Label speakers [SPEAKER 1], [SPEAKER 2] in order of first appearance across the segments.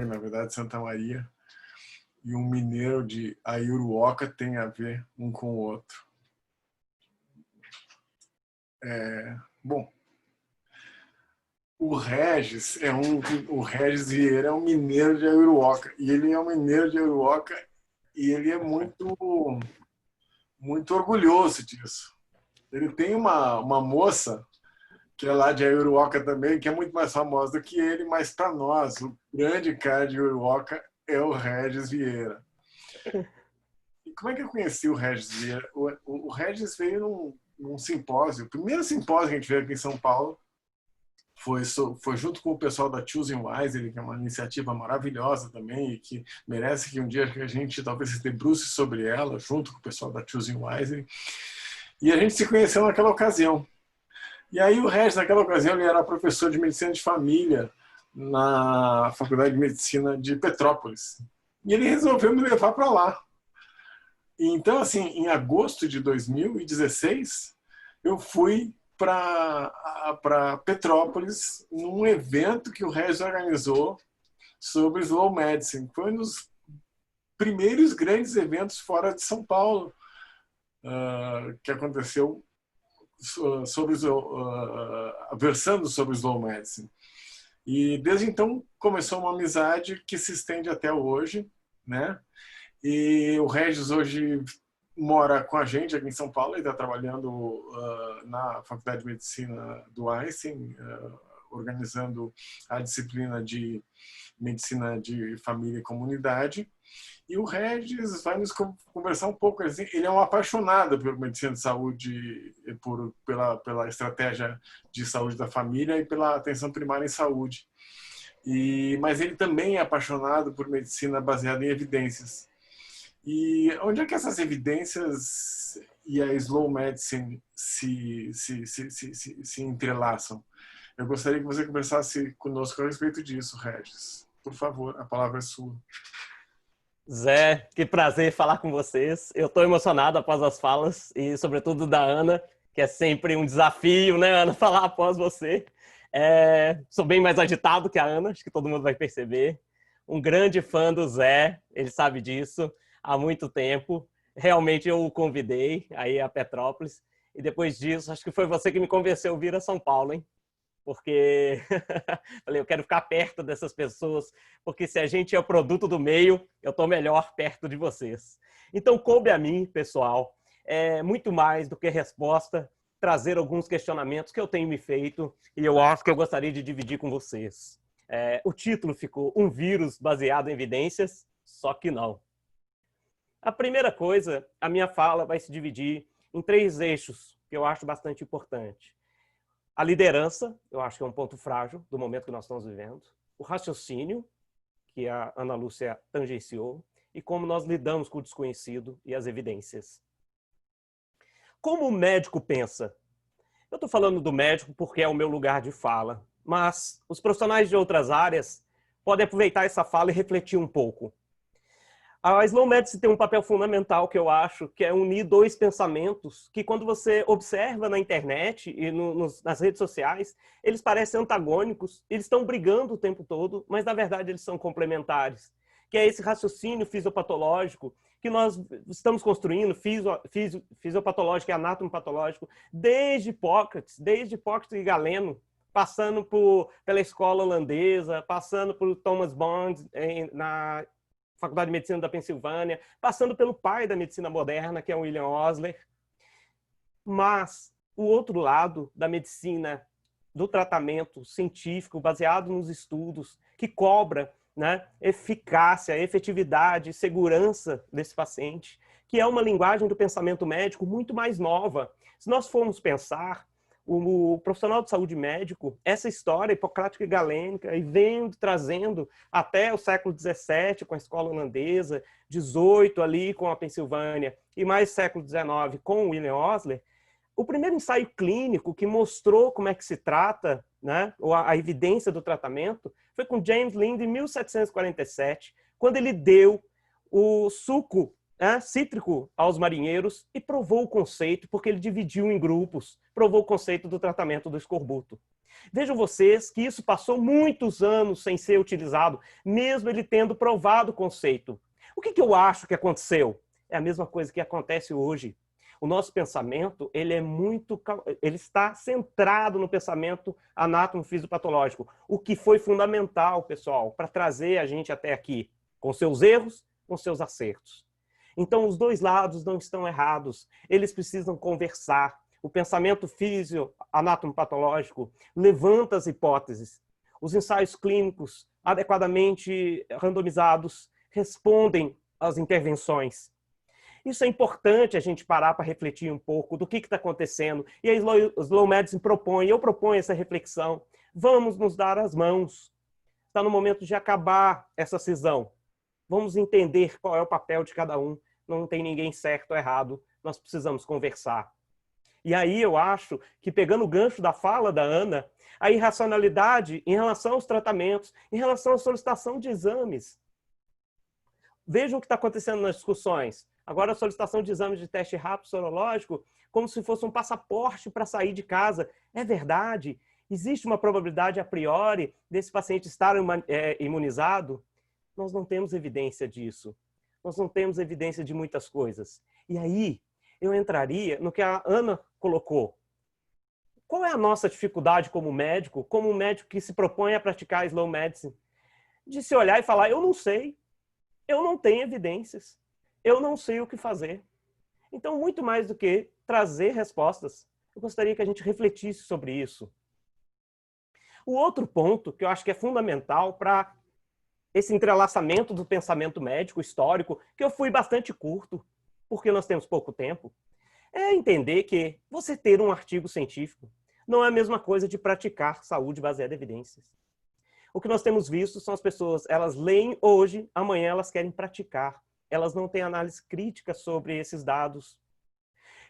[SPEAKER 1] Magno, na verdade, Santa Maria, e um mineiro de Aiuruoca tem a ver um com o outro. Bom, o Regis Vieira é um mineiro de Aiuruoca, e ele é um mineiro de Aiuruoca e ele é muito orgulhoso disso. Ele tem uma moça que é lá de Aiuruoca também, que é muito mais famosa do que ele, mas para nós, o grande cara de Aiuruoca é o Regis Vieira. E como é que eu conheci o Regis Vieira? O Regis veio num simpósio, o primeiro simpósio que a gente veio aqui em São Paulo foi junto com o pessoal da Choosing Wisely, que é uma iniciativa maravilhosa também e que merece que um dia a gente talvez se debruce sobre ela, junto com o pessoal da Choosing Wisely. E a gente se conheceu naquela ocasião. E aí o Regis, naquela ocasião, ele era professor de medicina de família na Faculdade de Medicina de Petrópolis. E ele resolveu me levar para lá. E então, assim, em agosto de 2016, eu fui para Petrópolis num evento que o Regis organizou sobre Slow Medicine. Foi um dos primeiros grandes eventos fora de São Paulo que aconteceu versando sobre Slow Medicine. E desde então começou uma amizade que se estende até hoje, né? E o Regis hoje mora com a gente aqui em São Paulo, ele está trabalhando na Faculdade de Medicina do Einstein, organizando a disciplina de Medicina de Família e Comunidade. E o Regis vai nos conversar um pouco. Ele é um apaixonado por medicina de saúde, pela estratégia de saúde da família e pela atenção primária em saúde. Mas ele também é apaixonado por medicina baseada em evidências. E onde é que essas evidências e a slow medicine se entrelaçam? Eu gostaria que você conversasse conosco a respeito disso, Regis. Por favor, a palavra é sua.
[SPEAKER 2] Zé, que prazer falar com vocês. Eu estou emocionado após as falas e, sobretudo, da Ana, que é sempre um desafio, né, Ana, falar após você. Sou bem mais agitado que a Ana, acho que todo mundo vai perceber. Um grande fã do Zé, ele sabe disso há muito tempo. Realmente eu o convidei aí a Petrópolis e depois disso, acho que foi você que me convenceu a vir a São Paulo, hein? Porque falei, eu quero ficar perto dessas pessoas, porque se a gente é o produto do meio, eu estou melhor perto de vocês. Então, coube a mim, pessoal, muito mais do que resposta, trazer alguns questionamentos que eu tenho me feito e eu acho que eu gostaria de dividir com vocês. O título ficou Um Vírus Baseado em Evidências, só que não. A primeira coisa, a minha fala vai se dividir em 3 eixos que eu acho bastante importante. A liderança, eu acho que é um ponto frágil do momento que nós estamos vivendo. O raciocínio, que a Ana Lúcia tangenciou, e como nós lidamos com o desconhecido e as evidências. Como o médico pensa? Eu estou falando do médico porque é o meu lugar de fala, mas os profissionais de outras áreas podem aproveitar essa fala e refletir um pouco. A Slow Medicine tem um papel fundamental que eu acho, que é unir 2 pensamentos que quando você observa na internet e nas redes sociais, eles parecem antagônicos, eles estão brigando o tempo todo, mas na verdade eles são complementares. Que é esse raciocínio fisiopatológico que nós estamos construindo, fisiopatológico e anatomopatológico, desde Hipócrates e Galeno, passando pela escola holandesa, passando por Thomas Bond na Faculdade de Medicina da Pensilvânia, passando pelo pai da medicina moderna, que é o William Osler. Mas o outro lado da medicina, do tratamento científico, baseado nos estudos, que cobra, né, eficácia, efetividade, segurança desse paciente, que é uma linguagem do pensamento médico muito mais nova. Se nós formos pensar, o profissional de saúde médico, essa história hipocrática e galênica, e vem trazendo até o século XVII com a escola holandesa, XVIII ali com a Pensilvânia, e mais século XIX com o William Osler, o primeiro ensaio clínico que mostrou como é que se trata, né, a evidência do tratamento, foi com James Lind em 1747, quando ele deu o suco cítrico aos marinheiros e provou o conceito, porque ele dividiu em grupos, provou o conceito do tratamento do escorbuto. Vejam vocês que isso passou muitos anos sem ser utilizado, mesmo ele tendo provado o conceito. O que eu acho que aconteceu? É a mesma coisa que acontece hoje. O nosso pensamento, ele está centrado no pensamento anátomo-fisiopatológico, o que foi fundamental, pessoal, para trazer a gente até aqui, com seus erros, com seus acertos. Então, os dois lados não estão errados, eles precisam conversar. O pensamento físio-anátomo-patológico levanta as hipóteses. Os ensaios clínicos adequadamente randomizados respondem às intervenções. Isso é importante a gente parar para refletir um pouco do que está acontecendo. E a Slow Medicine propõe, eu proponho essa reflexão. Vamos nos dar as mãos. Está no momento de acabar essa cisão. Vamos entender qual é o papel de cada um. Não tem ninguém certo ou errado. Nós precisamos conversar. E aí eu acho que, pegando o gancho da fala da Ana, a irracionalidade em relação aos tratamentos, em relação à solicitação de exames. Vejam o que está acontecendo nas discussões. Agora a solicitação de exames de teste rápido sorológico como se fosse um passaporte para sair de casa. É verdade? Existe uma probabilidade a priori desse paciente estar imunizado? Nós não temos evidência disso. Nós não temos evidência de muitas coisas. E aí eu entraria no que a Ana colocou. Qual é a nossa dificuldade como médico que se propõe a praticar Slow Medicine? De se olhar e falar, eu não sei, eu não tenho evidências. Eu não sei o que fazer. Então, muito mais do que trazer respostas, eu gostaria que a gente refletisse sobre isso. O outro ponto que eu acho que é fundamental para esse entrelaçamento do pensamento médico histórico, que eu fui bastante curto, porque nós temos pouco tempo, é entender que você ter um artigo científico não é a mesma coisa de praticar saúde baseada em evidências. O que nós temos visto são as pessoas, elas leem hoje, amanhã elas querem praticar. Elas não têm análise crítica sobre esses dados.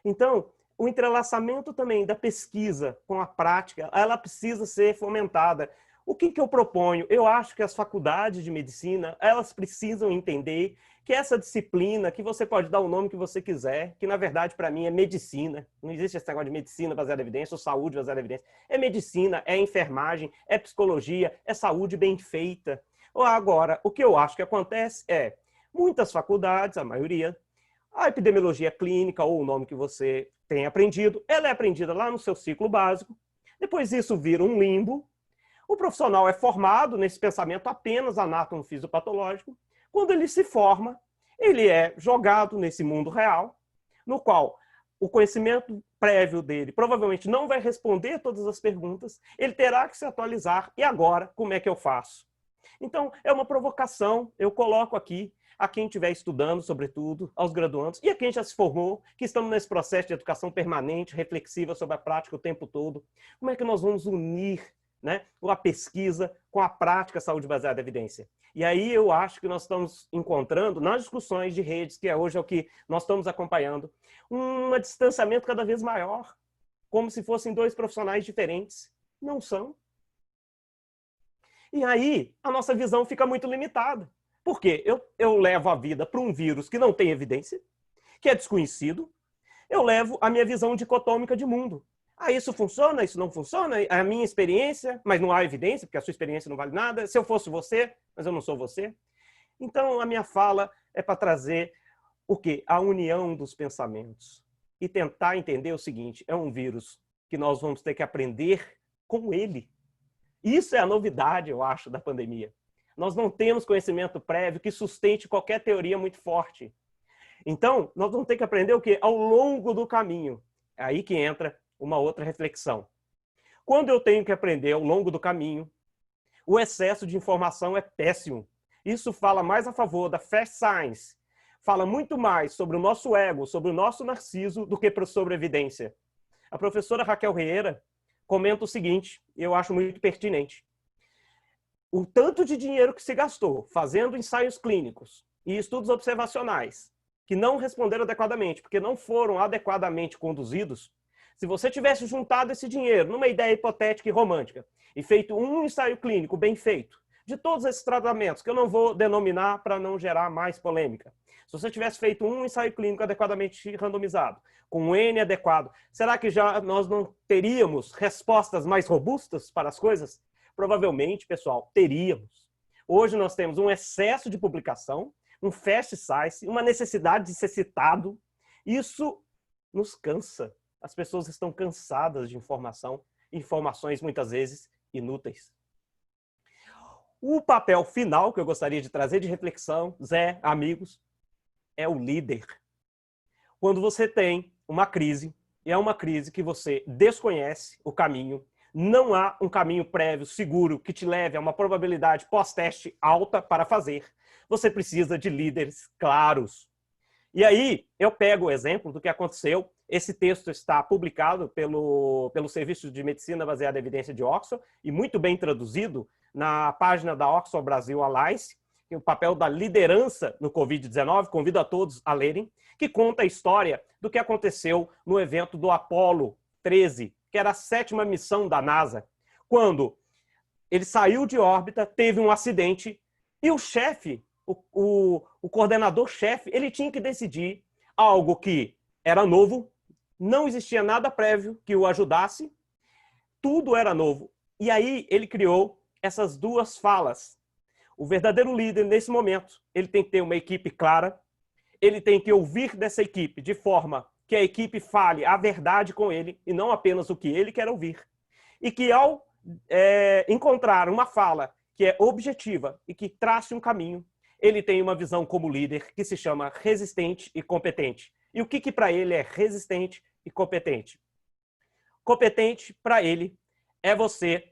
[SPEAKER 2] Então, o entrelaçamento também da pesquisa com a prática, ela precisa ser fomentada. O que eu proponho? Eu acho que as faculdades de medicina, elas precisam entender que essa disciplina, que você pode dar o nome que você quiser, que na verdade para mim é medicina, não existe esse negócio de medicina baseada em evidência ou saúde baseada em evidência, é medicina, é enfermagem, é psicologia, é saúde bem feita. Agora, o que eu acho que acontece é, muitas faculdades, a maioria, a epidemiologia clínica, ou o nome que você tem aprendido, ela é aprendida lá no seu ciclo básico, depois isso vira um limbo, o profissional é formado nesse pensamento apenas anátomo-fisiopatológico, quando ele se forma, ele é jogado nesse mundo real, no qual o conhecimento prévio dele provavelmente não vai responder todas as perguntas, ele terá que se atualizar, e agora, como é que eu faço? Então, é uma provocação, eu coloco aqui, a quem estiver estudando, sobretudo, aos graduandos, e a quem já se formou, que estamos nesse processo de educação permanente, reflexiva sobre a prática o tempo todo. Como é que nós vamos unir, né, a pesquisa com a prática saúde baseada em evidência? E aí eu acho que nós estamos encontrando, nas discussões de redes, que hoje é o que nós estamos acompanhando, um distanciamento cada vez maior, como se fossem dois profissionais diferentes. Não são. E aí a nossa visão fica muito limitada. Por quê? Eu levo a vida para um vírus que não tem evidência, que é desconhecido. Eu levo a minha visão dicotômica de mundo. Isso funciona, isso não funciona, é a minha experiência, mas não há evidência, porque a sua experiência não vale nada. Se eu fosse você, mas eu não sou você. Então, a minha fala é para trazer o quê? A união dos pensamentos. E tentar entender o seguinte, é um vírus que nós vamos ter que aprender com ele. Isso é a novidade, eu acho, da pandemia. Nós não temos conhecimento prévio que sustente qualquer teoria muito forte. Então, nós vamos ter que aprender o quê? Ao longo do caminho. É aí que entra uma outra reflexão. Quando eu tenho que aprender ao longo do caminho, o excesso de informação é péssimo. Isso fala mais a favor da fast science. Fala muito mais sobre o nosso ego, sobre o nosso narciso, do que sobre a evidência. A professora Raquel Rieira comenta o seguinte, e eu acho muito pertinente. O tanto de dinheiro que se gastou fazendo ensaios clínicos e estudos observacionais que não responderam adequadamente, porque não foram adequadamente conduzidos, se você tivesse juntado esse dinheiro numa ideia hipotética e romântica e feito um ensaio clínico bem feito, de todos esses tratamentos, que eu não vou denominar para não gerar mais polêmica. Se você tivesse feito um ensaio clínico adequadamente randomizado, com um N adequado, será que já nós não teríamos respostas mais robustas para as coisas? Provavelmente, pessoal, teríamos. Hoje nós temos um excesso de publicação, um fast size, uma necessidade de ser citado. Isso nos cansa. As pessoas estão cansadas de informações muitas vezes inúteis. O papel final que eu gostaria de trazer de reflexão, Zé, amigos, é o líder. Quando você tem uma crise, e é uma crise que você desconhece o caminho, não há um caminho prévio, seguro, que te leve a uma probabilidade pós-teste alta para fazer, você precisa de líderes claros. E aí, eu pego o exemplo do que aconteceu. Esse texto está publicado pelo Serviço de Medicina Baseada em Evidência de Oxford e muito bem traduzido na página da Oxford Brasil Alliance, o papel da liderança no Covid-19, convido a todos a lerem, que conta a história do que aconteceu no evento do Apollo 13, que era a 7ª missão da NASA, quando ele saiu de órbita, teve um acidente e o chefe, o coordenador-chefe, ele tinha que decidir algo que era novo, não existia nada prévio que o ajudasse, tudo era novo. E aí ele criou essas duas falas. O verdadeiro líder, nesse momento, ele tem que ter uma equipe clara, ele tem que ouvir dessa equipe de forma que a equipe fale a verdade com ele e não apenas o que ele quer ouvir. E que ao encontrar uma fala que é objetiva e que trace um caminho, ele tem uma visão como líder que se chama resistente e competente. E o que para ele é resistente e competente? Competente, para ele, é você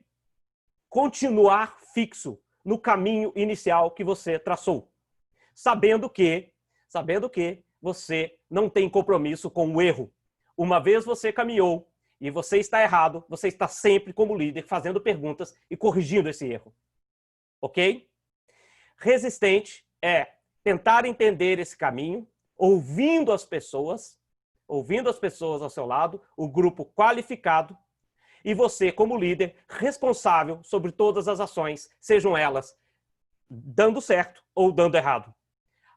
[SPEAKER 2] continuar fixo no caminho inicial que você traçou, sabendo que você não tem compromisso com o erro. Uma vez você caminhou e você está errado, você está sempre como líder fazendo perguntas e corrigindo esse erro. Ok? Resistente é tentar entender esse caminho, ouvindo as pessoas ao seu lado, o grupo qualificado, e você, como líder, responsável sobre todas as ações, sejam elas dando certo ou dando errado.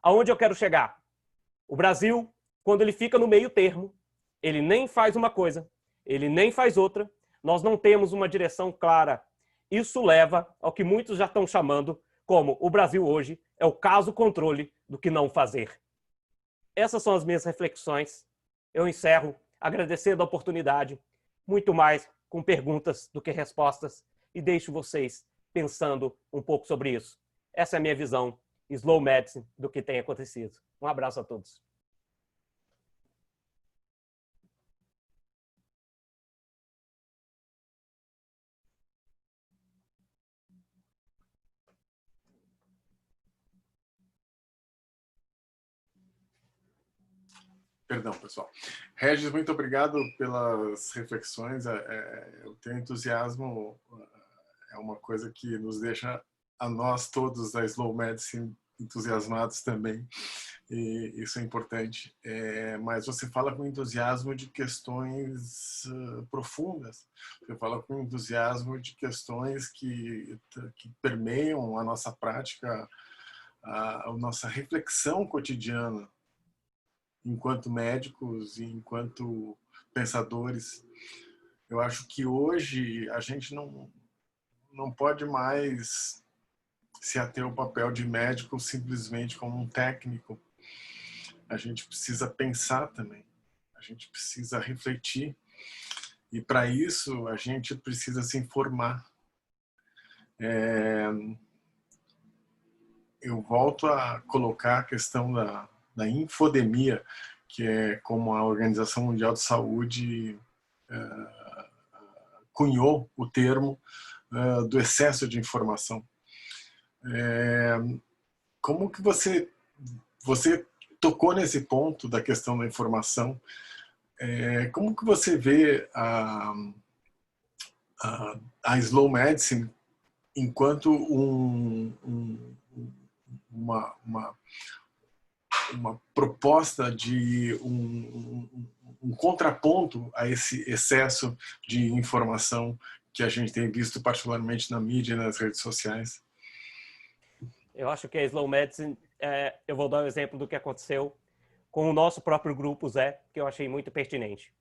[SPEAKER 2] Aonde eu quero chegar? O Brasil, quando ele fica no meio termo, ele nem faz uma coisa, ele nem faz outra, nós não temos uma direção clara. Isso leva ao que muitos já estão chamando como o Brasil hoje é o caso controle do que não fazer. Essas são as minhas reflexões. Eu encerro agradecendo a oportunidade, muito mais com perguntas do que respostas, e deixo vocês pensando um pouco sobre isso. Essa é a minha visão slow medicine do que tem acontecido. Um abraço a todos.
[SPEAKER 1] Perdão, pessoal. Regis, muito obrigado pelas reflexões. O teu entusiasmo é uma coisa que nos deixa a nós todos da Slow Medicine entusiasmados também. E isso é importante. Mas você fala com entusiasmo de questões profundas. Você fala com entusiasmo de questões que permeiam a nossa prática, a nossa reflexão cotidiana, enquanto médicos e enquanto pensadores. Eu acho que hoje a gente não pode mais se ater ao papel de médico simplesmente como um técnico. A gente precisa pensar também, a gente precisa refletir, e para isso a gente precisa se informar. Eu volto a colocar a questão da infodemia, que é como a Organização Mundial de Saúde cunhou o termo do excesso de informação. Como que você tocou nesse ponto da questão da informação? Como que você vê a slow medicine enquanto uma proposta de um contraponto a esse excesso de informação que a gente tem visto particularmente na mídia e nas redes sociais?
[SPEAKER 2] Eu acho que a Slow Medicine, eu vou dar um exemplo do que aconteceu com o nosso próprio grupo, Zé, que eu achei muito pertinente.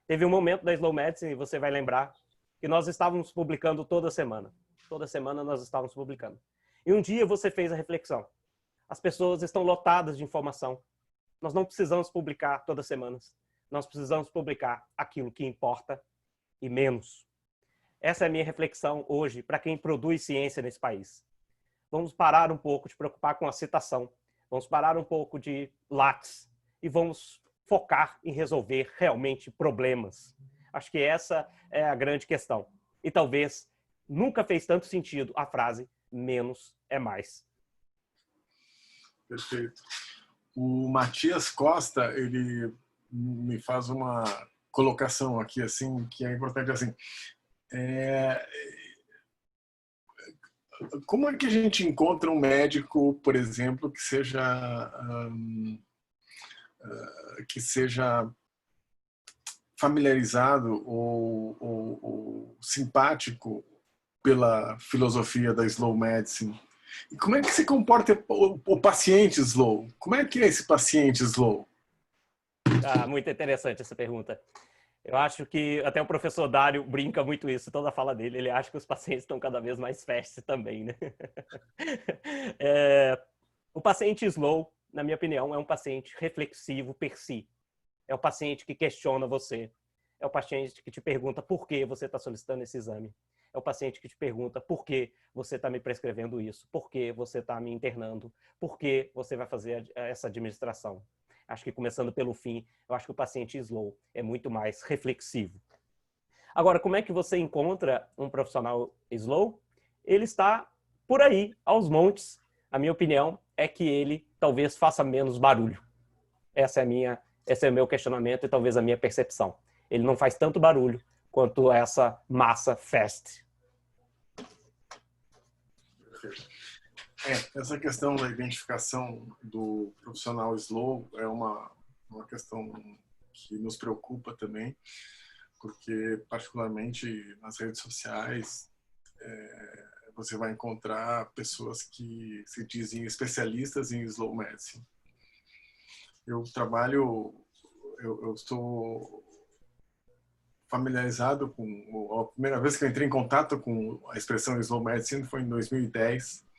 [SPEAKER 2] Teve um momento da Slow Medicine, e você vai lembrar, que nós estávamos publicando toda semana. Toda semana nós estávamos publicando. E um dia você fez a reflexão. As pessoas estão lotadas de informação. Nós não precisamos publicar todas as semanas. Nós precisamos publicar aquilo que importa e menos. Essa é a minha reflexão hoje para quem produz ciência nesse país. Vamos parar um pouco de preocupar com a citação. Vamos parar um pouco de lattes e vamos focar em resolver realmente problemas. Acho que essa é a grande questão. E talvez nunca fez tanto sentido a frase menos é mais.
[SPEAKER 1] Perfeito. O Matias Costa, ele me faz uma colocação aqui, assim, que é importante, assim. Como é que a gente encontra um médico, por exemplo, que seja familiarizado ou simpático pela filosofia da Slow Medicine? E como é que se comporta o paciente slow? Como é que é esse paciente slow?
[SPEAKER 2] Muito interessante essa pergunta. Eu acho que até o professor Dário brinca muito isso, toda a fala dele. Ele acha que os pacientes estão cada vez mais fast também, né? O paciente slow, na minha opinião, é um paciente reflexivo per si. É o paciente que questiona você. É o paciente que te pergunta por que você está solicitando esse exame. É o paciente que te pergunta por que você está me prescrevendo isso, por que você está me internando, por que você vai fazer essa administração. Acho que começando pelo fim, eu acho que o paciente slow é muito mais reflexivo. Agora, como é que você encontra um profissional slow? Ele está por aí, aos montes. A minha opinião é que ele talvez faça menos barulho. Esse é o meu questionamento e talvez a minha percepção. Ele não faz tanto barulho quanto essa massa fast.
[SPEAKER 1] Essa questão da identificação do profissional slow é uma questão que nos preocupa também, porque particularmente nas redes sociais você vai encontrar pessoas que se dizem especialistas em slow medicine. Eu estou familiarizado com... A primeira vez que eu entrei em contato com a expressão slow medicine foi em 2010.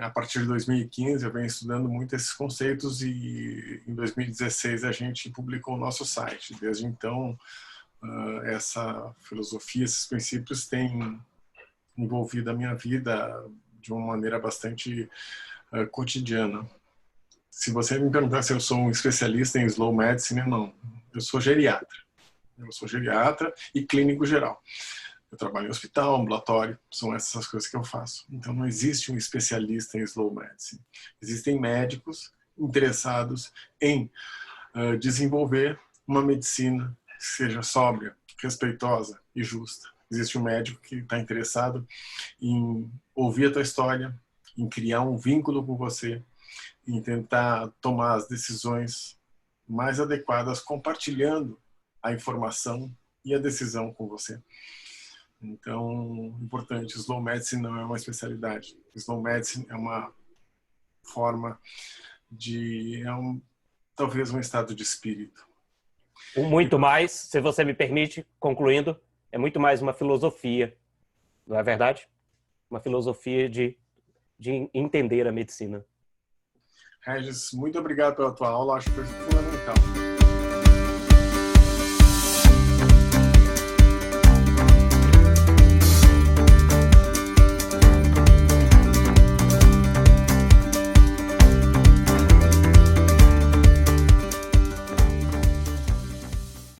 [SPEAKER 1] A partir de 2015 eu venho estudando muito esses conceitos e em 2016 a gente publicou o nosso site. Desde então, essa filosofia, esses princípios têm envolvido a minha vida de uma maneira bastante cotidiana. Se você me perguntar se eu sou um especialista em slow medicine, não. Eu sou geriatra. Eu sou geriatra e clínico geral. Eu trabalho em hospital, ambulatório, são essas coisas que eu faço. Então não existe um especialista em slow medicine. Existem médicos interessados em desenvolver uma medicina que seja sóbria, respeitosa e justa. Existe um médico que está interessado em ouvir a tua história, em criar um vínculo com você, em tentar tomar as decisões mais adequadas, compartilhando a informação e a decisão com você. Então, importante, slow medicine não é uma especialidade. Slow medicine é uma forma de... talvez um estado de espírito.
[SPEAKER 2] Muito mais, se você me permite, concluindo, é muito mais uma filosofia, não é verdade? Uma filosofia de entender a medicina.
[SPEAKER 1] Regis, muito obrigado pela tua aula, acho que foi fundamental.